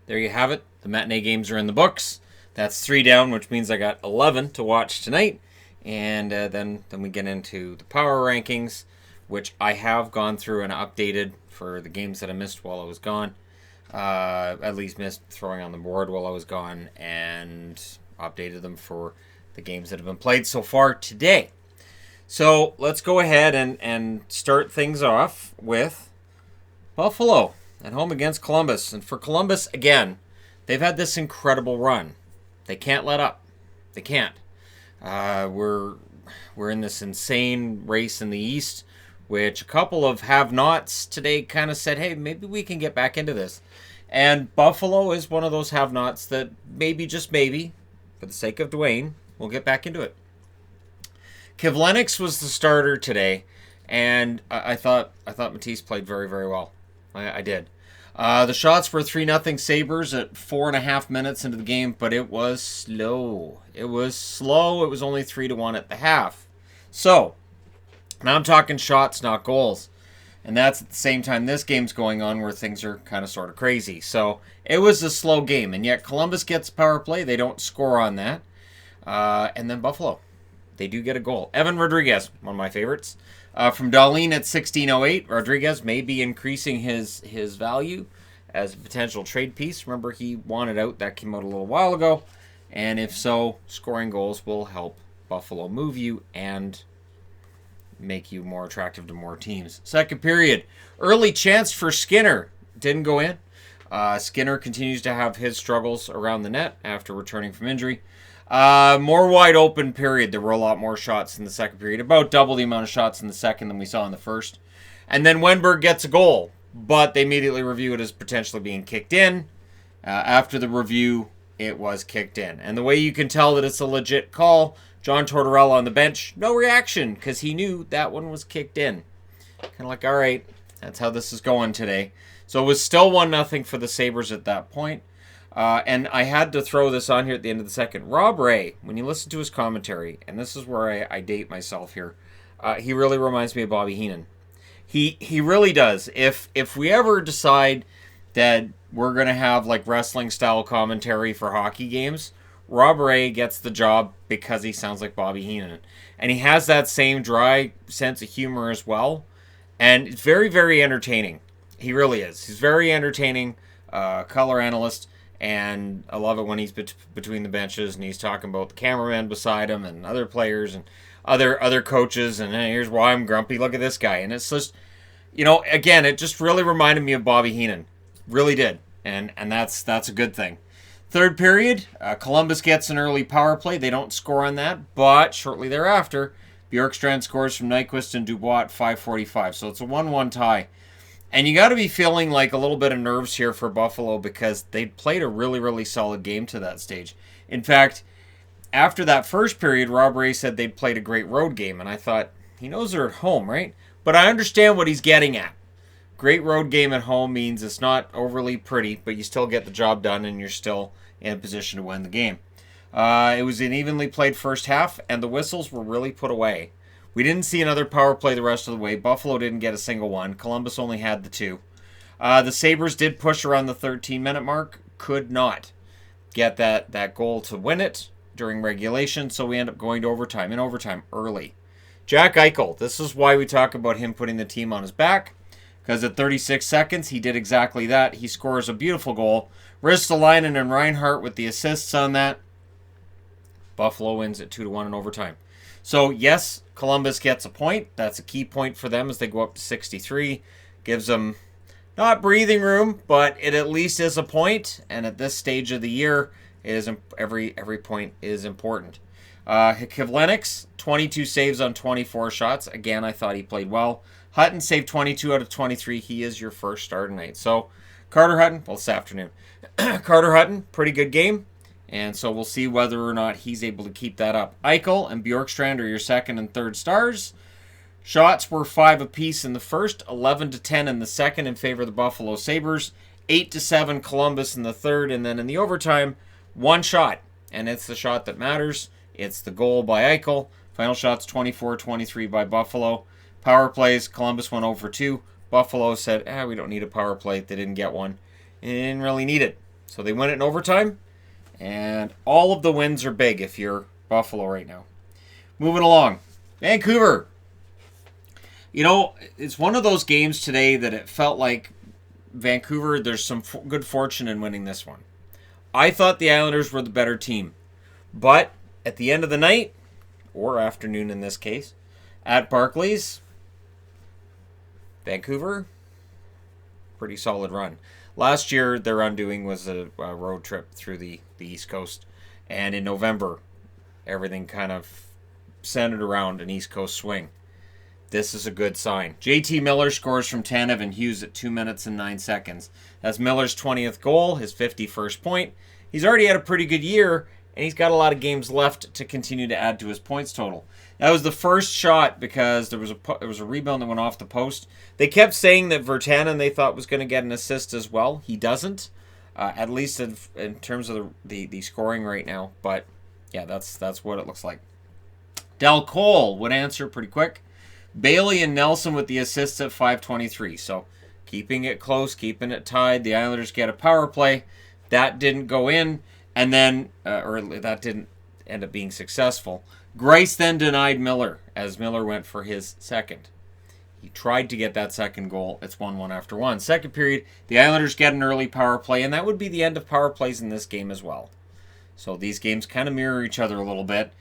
there you have it. The matinee games are in the books. That's 3 down, which means I got 11 to watch tonight. And then we get into the power rankings, which I have gone through and updated for the games that I missed while I was gone. At least missed throwing on the board while I was gone, and updated them for the games that have been played so far today. So let's go ahead and start things off with Buffalo at home against Columbus. And for Columbus, again, they've had this incredible run. They can't let up. They can't. We're in this insane race in the East, which a couple of have-nots today kind of said, hey, maybe we can get back into this. And Buffalo is one of those have-nots that maybe, just maybe, for the sake of Dwayne, we'll get back into it. Kivlenix was the starter today, and I thought Matisse played very, very well. I did. The shots were 3-0 Sabres at 4.5 minutes into the game, but it was slow. It was only 3-1 at the half. So, now I'm talking shots, not goals. And that's at the same time this game's going on where things are kind of sort of crazy. So, it was a slow game, and yet Columbus gets power play. They don't score on that. And then Buffalo. They do get a goal. Evan Rodriguez, one of my favorites. From Dahlin at 16.08, Rodriguez may be increasing his value as a potential trade piece. Remember, he wanted out. That came out a little while ago. And if so, scoring goals will help Buffalo move you and make you more attractive to more teams. Second period, early chance for Skinner. Didn't go in. Skinner continues to have his struggles around the net after returning from injury. More wide open period. There were a lot more shots in the second period. About double the amount of shots in the second than we saw in the first. And then Wenberg gets a goal, but they immediately review it as potentially being kicked in. After the review, it was kicked in. And the way you can tell that it's a legit call, John Tortorella on the bench, no reaction, because he knew that one was kicked in. Kind of like, all right, that's how this is going today. So it was still 1-0 for the Sabres at that point. And I had to throw this on here at the end of the second. Rob Ray, when you listen to his commentary, and this is where I date myself here, he really reminds me of Bobby Heenan. He really does. If we ever decide that we're going to have like wrestling style commentary for hockey games, Rob Ray gets the job because he sounds like Bobby Heenan. And he has that same dry sense of humor as well. And it's very, very entertaining. He really is. He's very entertaining color analyst. And I love it when he's between the benches and he's talking about the cameraman beside him and other players and other coaches. And hey, here's why I'm grumpy. Look at this guy. And it's just, again, it just really reminded me of Bobby Heenan. Really did. And that's a good thing. Third period, Columbus gets an early power play. They don't score on that. But shortly thereafter, Bjorkstrand scores from Nyquist and Dubois at 5:45. So it's a 1-1 tie. And you got to be feeling like a little bit of nerves here for Buffalo because they played a really, really solid game to that stage. In fact, after that first period, Rob Ray said they'd played a great road game. And I thought, he knows they're at home, right? But I understand what he's getting at. Great road game at home means it's not overly pretty, but you still get the job done and you're still in a position to win the game. It was an evenly played first half, and the whistles were really put away. We didn't see another power play the rest of the way. Buffalo didn't get a single one. Columbus only had the 2. The Sabres did push around the 13-minute mark. Could not get that goal to win it during regulation, so we end up going to overtime. In overtime, early. Jack Eichel. This is why we talk about him putting the team on his back. Because at 36 seconds, he did exactly that. He scores a beautiful goal. Ristolainen and Reinhart with the assists on that. Buffalo wins at 2-1 in overtime. So, yes, Columbus gets a point. That's a key point for them as they go up to 63. Gives them not breathing room, but it at least is a point. And at this stage of the year, it is every point is important. Kivlenix, 22 saves on 24 shots. Again, I thought he played well. Hutton saved 22 out of 23. He is your first start tonight. So, Carter Hutton, well, this afternoon. Carter Hutton, pretty good game. And so we'll see whether or not he's able to keep that up. Eichel and Bjorkstrand are your second and third stars. Shots were 5 apiece in the first, 11-10 in the second in favor of the Buffalo Sabres, 8-7 Columbus in the third, and then in the overtime, 1 shot. And it's the shot that matters. It's the goal by Eichel. Final shots 24-23 by Buffalo. Power plays, Columbus went over 2. Buffalo said, we don't need a power play. They didn't get one. They didn't really need it. So they win it in overtime. And all of the wins are big if you're Buffalo right now. Moving along. Vancouver. You know, it's one of those games today that it felt like Vancouver, there's some good fortune in winning this one. I thought the Islanders were the better team. But at the end of the night, or afternoon in this case, at Barclays, Vancouver, pretty solid run. Last year, their undoing was a road trip through the East Coast. And in November, everything kind of centered around an East Coast swing. This is a good sign. JT Miller scores from Tanev and Hughes at 2 minutes and 9 seconds. That's Miller's 20th goal, his 51st point. He's already had a pretty good year, and he's got a lot of games left to continue to add to his points total. That was the first shot because there was a rebound that went off the post. They kept saying that Virtanen they thought was going to get an assist as well. He doesn't, at least in terms of the scoring right now. But yeah, that's what it looks like. Del Cole would answer pretty quick. Bailey and Nelson with the assists at 5:23. So keeping it close, keeping it tied. The Islanders get a power play. That didn't go in, and then or that didn't end up being successful. Greiss then denied Miller as Miller went for his second. He tried to get that second goal. It's 1-1 after one. Second period, the Islanders get an early power play, and that would be the end of power plays in this game as well. So these games kind of mirror each other a little bit.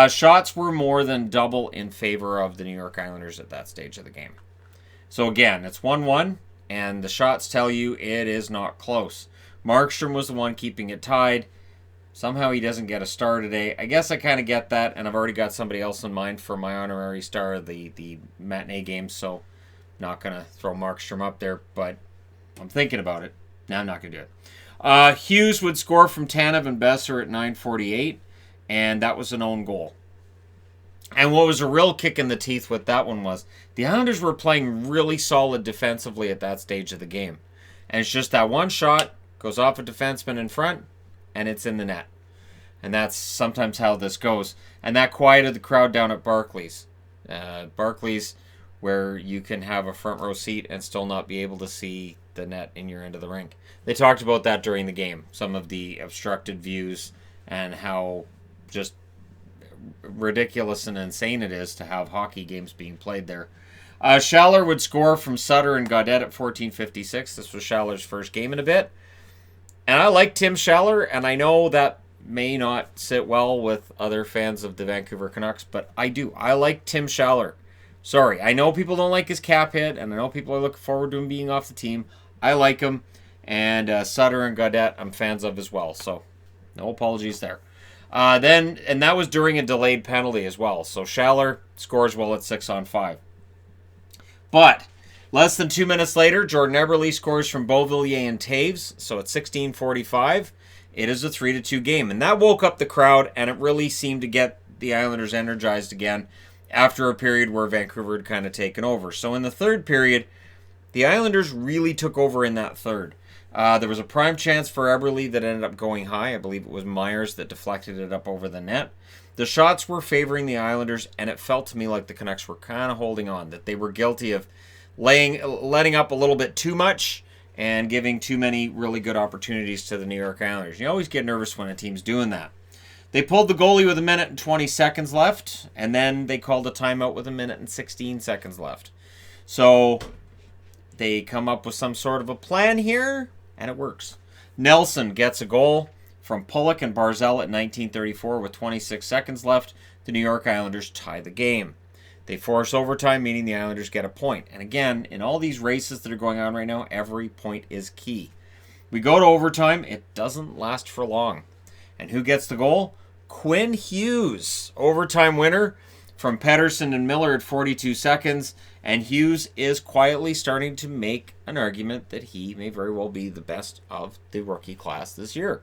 Shots were more than double in favor of the New York Islanders at that stage of the game. So again, it's 1-1, and the shots tell you it is not close. Markstrom was the one keeping it tied. Somehow he doesn't get a star today. I guess I kind of get that, and I've already got somebody else in mind for my honorary star of the matinee game, so not going to throw Markstrom up there, but I'm thinking about it. No, I'm not going to do it. Hughes would score from Tanev and Besser at 9:48. And that was an own goal. And what was a real kick in the teeth with that one was the Islanders were playing really solid defensively at that stage of the game. And it's just that one shot goes off a defenseman in front, and it's in the net. And that's sometimes how this goes. And that quieted the crowd down at Barclays. Barclays, where you can have a front row seat and still not be able to see the net in your end of the rink. They talked about that during the game. Some of the obstructed views and how just ridiculous and insane it is to have hockey games being played there. Schaller would score from Sutter and Gaudette at 14:56. This was Schaller's first game in a bit. And I like Tim Schaller, and I know that may not sit well with other fans of the Vancouver Canucks, but I do. I like Tim Schaller. Sorry, I know people don't like his cap hit, and I know people are looking forward to him being off the team. I like him, and Sutter and Gaudette I'm fans of as well, so no apologies there. And that was during a delayed penalty as well. So Schaller scores well at 6-on-5. But less than 2 minutes later, Jordan Eberle scores from Beauvillier and Taves. So at 16:45, it is a 3-2 game. And that woke up the crowd, and it really seemed to get the Islanders energized again after a period where Vancouver had kind of taken over. So in the third period, the Islanders really took over in that third. There was a prime chance for Eberle that ended up going high. I believe it was Myers that deflected it up over the net. The shots were favoring the Islanders, and it felt to me like the Canucks were kind of holding on, that they were guilty of letting up a little bit too much and giving too many really good opportunities to the New York Islanders. You always get nervous when a team's doing that. They pulled the goalie with 1 minute and 20 seconds left, and then they called a timeout with 1 minute and 16 seconds left. So they come up with some sort of a plan here, and it works. Nelson gets a goal from Pulock and Barzal at 19:34 with 26 seconds left. The New York Islanders tie the game. They force overtime, meaning the Islanders get a point. And again, in all these races that are going on right now, every point is key. We go to overtime. It doesn't last for long. And who gets the goal? Quinn Hughes, overtime winner from Pettersson and Miller at 42 seconds. And Hughes is quietly starting to make an argument that he may very well be the best of the rookie class this year.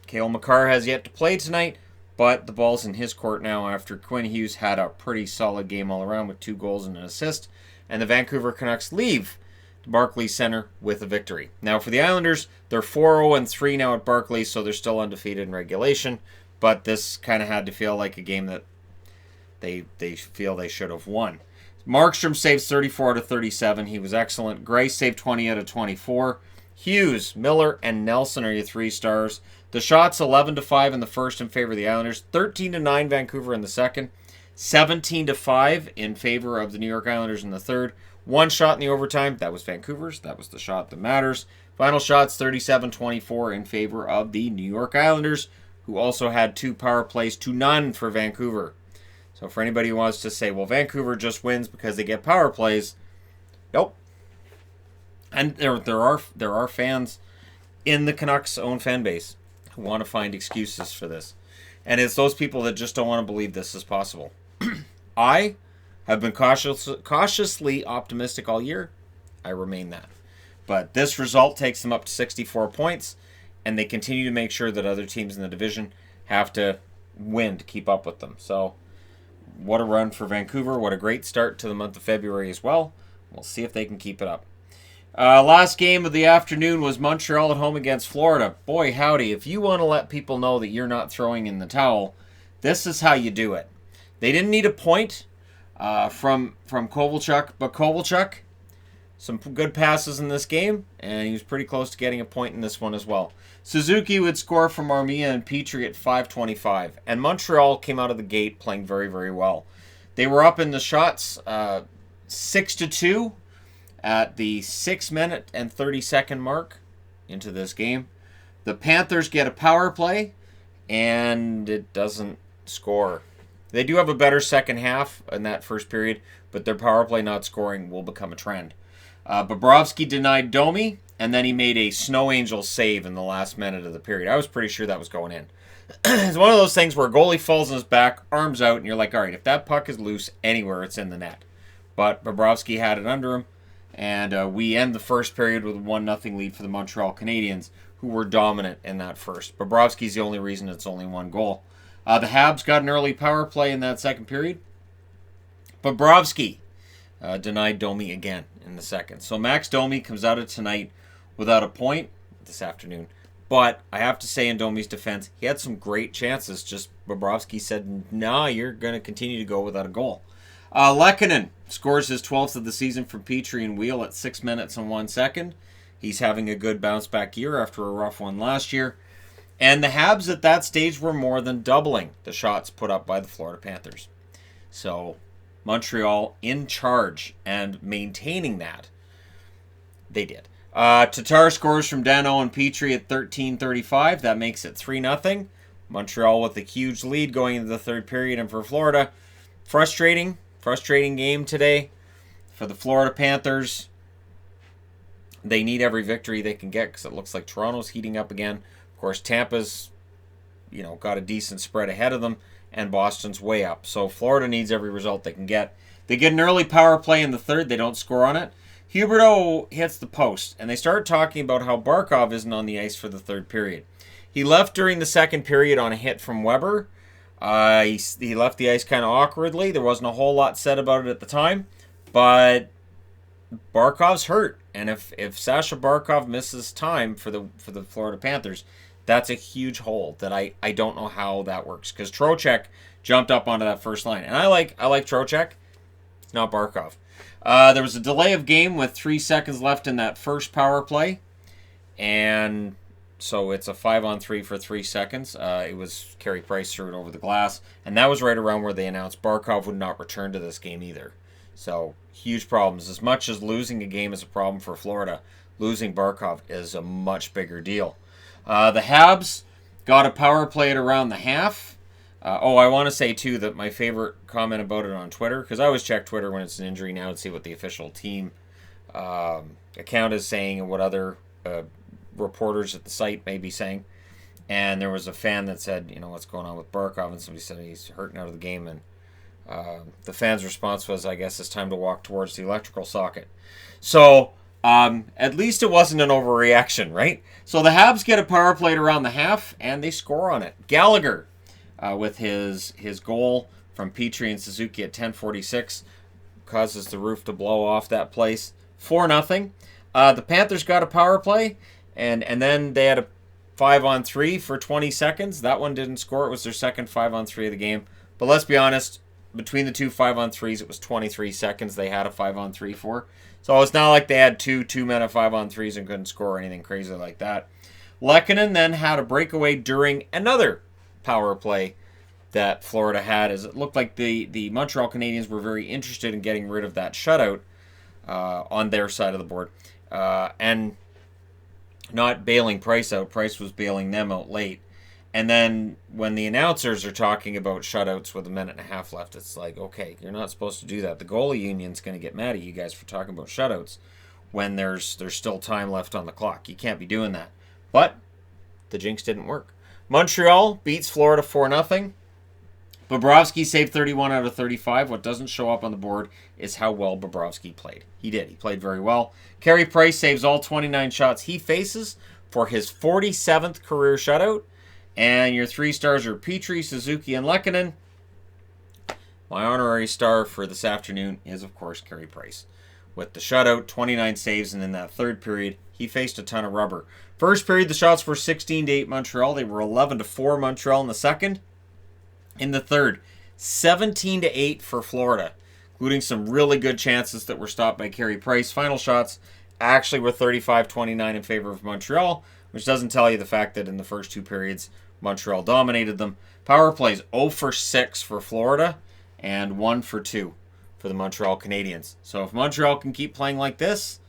Cale Makar has yet to play tonight, but the ball's in his court now after Quinn Hughes had a pretty solid game all around with 2 goals and an assist. And the Vancouver Canucks leave Barclays Center with a victory. Now for the Islanders, they're 4-0-3 now at Barclays, so they're still undefeated in regulation. But this kind of had to feel like a game that they feel they should have won. Markstrom saves 34 out of 37. He was excellent. Greiss saved 20 out of 24. Hughes, Miller, and Nelson are your 3 stars. The shots 11-5 in the first in favor of the Islanders, 13-9 Vancouver in the second, 17-5 in favor of the New York Islanders in the third. 1 shot in the overtime, that was Vancouver's. That was the shot that matters. Final shots 37-24 in favor of the New York Islanders, who also had 2 power plays to none for Vancouver. So for anybody who wants to say, well, Vancouver just wins because they get power plays, nope. And there are fans in the Canucks' own fan base who want to find excuses for this. And it's those people that just don't want to believe this is possible. I have been cautiously optimistic all year. I remain that. But this result takes them up to 64 points, and they continue to make sure that other teams in the division have to win to keep up with them. So what a run for Vancouver. What a great start to the month of February as well. We'll see if they can keep it up. Last game of the afternoon was Montreal at home against Florida. Boy, howdy, if you want to let people know that you're not throwing in the towel, this is how you do it. They didn't need a point from Kovalchuk, but Kovalchuk, some good passes in this game, and he was pretty close to getting a point in this one as well. Suzuki would score from Armia and Petrie at 5:25, and Montreal came out of the gate playing very, very well. They were up in the shots 6-2 at the 6-minute and 30-second mark into this game. The Panthers get a power play, and it doesn't score. They do have a better second half in that first period, but their power play not scoring will become a trend. Bobrovsky denied Domi, and then he made a snow angel save in the last minute of the period. I was pretty sure that was going in. It's one of those things where a goalie falls on his back, arms out, and you're like, all right, if that puck is loose anywhere, it's in the net. But Bobrovsky had it under him, and we end the first period with a 1-0 lead for the Montreal Canadiens, who were dominant in that first. Bobrovsky's the only reason it's only 1 goal. The Habs got an early power play in that second period. Bobrovsky denied Domi again in the second. So Max Domi comes out of tonight without a point this afternoon. But I have to say in Domi's defense, he had some great chances. Just Bobrovsky said, nah, you're going to continue to go without a goal. Lehkonen scores his 12th of the season from Petrie and Wheel at 6 minutes and 1 second. He's having a good bounce-back year after a rough one last year. And the Habs at that stage were more than doubling the shots put up by the Florida Panthers. So Montreal in charge and maintaining that, they did. Tatar scores from Danault and Petrie at 13:35. That makes it 3-0. Montreal with a huge lead going into the third period. And for Florida, frustrating game today for the Florida Panthers. They need every victory they can get because it looks like Toronto's heating up again. Of course, Tampa's, got a decent spread ahead of them, and Boston's way up. So Florida needs every result they can get. They get an early power play in the third. They don't score on it. Huberdeau hits the post, and they start talking about how Barkov isn't on the ice for the third period. He left during the second period on a hit from Weber. He left the ice kind of awkwardly. There wasn't a whole lot said about it at the time, but Barkov's hurt, and if Sasha Barkov misses time for the Florida Panthers, that's a huge hole that I don't know how that works, because Trocheck jumped up onto that first line, and I like Trocheck, not Barkov. There was a delay of game with 3 seconds left in that first power play, and so it's a 5-on-3 for 3 seconds. It was Carey Price threw it over the glass, and that was right around where they announced Barkov would not return to this game either. So huge problems. As much as losing a game is a problem for Florida, losing Barkov is a much bigger deal. The Habs got a power play at around the half. I want to say, too, that my favorite comment about it on Twitter, because I always check Twitter when it's an injury now to see what the official team account is saying and what other reporters at the site may be saying. And there was a fan that said, what's going on with Barkov, and somebody said he's hurting out of the game, and the fan's response was, I guess it's time to walk towards the electrical socket. So at least it wasn't an overreaction, right? So the Habs get a power play at around the half, and they score on it. Gallagher, with his goal from Petrie and Suzuki at 10:46, causes the roof to blow off that place. 4-0. The Panthers got a power play, and then they had a 5-on-3 for 20 seconds. That one didn't score. It was their second 5-on-3 of the game. But let's be honest, between the two 5-on-3s, it was 23 seconds they had a 5-on-3 for. So it's not like they had two 2-minute 5-on-3s and couldn't score or anything crazy like that. Lehkonen then had a breakaway during another power play that Florida had, as it looked like the Montreal Canadiens were very interested in getting rid of that shutout on their side of the board. And not bailing Price out. Price was bailing them out late. And then when the announcers are talking about shutouts with a minute and a half left, it's like, okay, you're not supposed to do that. The goalie union's going to get mad at you guys for talking about shutouts when there's still time left on the clock. You can't be doing that. But the jinx didn't work. Montreal beats Florida 4-0. Bobrovsky saved 31 out of 35. What doesn't show up on the board is how well Bobrovsky played. He did. He played very well. Carey Price saves all 29 shots he faces for his 47th career shutout. And your 3 stars are Petrie, Suzuki, and Lehkonen. My honorary star for this afternoon is, of course, Carey Price. With the shutout, 29 saves, and in that third period, he faced a ton of rubber. First period, the shots were 16-8 Montreal. They were 11-4 Montreal in the second. In the third, 17-8 for Florida, including some really good chances that were stopped by Carey Price. Final shots actually were 35-29 in favor of Montreal, which doesn't tell you the fact that in the first 2 periods, Montreal dominated them. Power plays 0 for 6 for Florida and 1 for 2 for the Montreal Canadiens. So if Montreal can keep playing like this,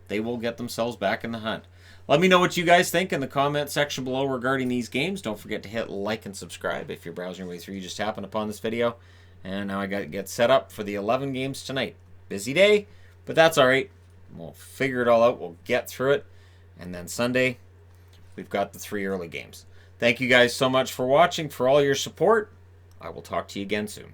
they will get themselves back in the hunt. Let me know what you guys think in the comment section below regarding these games. Don't forget to hit like and subscribe if you're browsing your way through. You just happened upon this video. And now I got to get set up for the 11 games tonight. Busy day, but that's all right. We'll figure it all out. We'll get through it. And then Sunday, we've got the 3 early games. Thank you guys so much for watching, for all your support. I will talk to you again soon.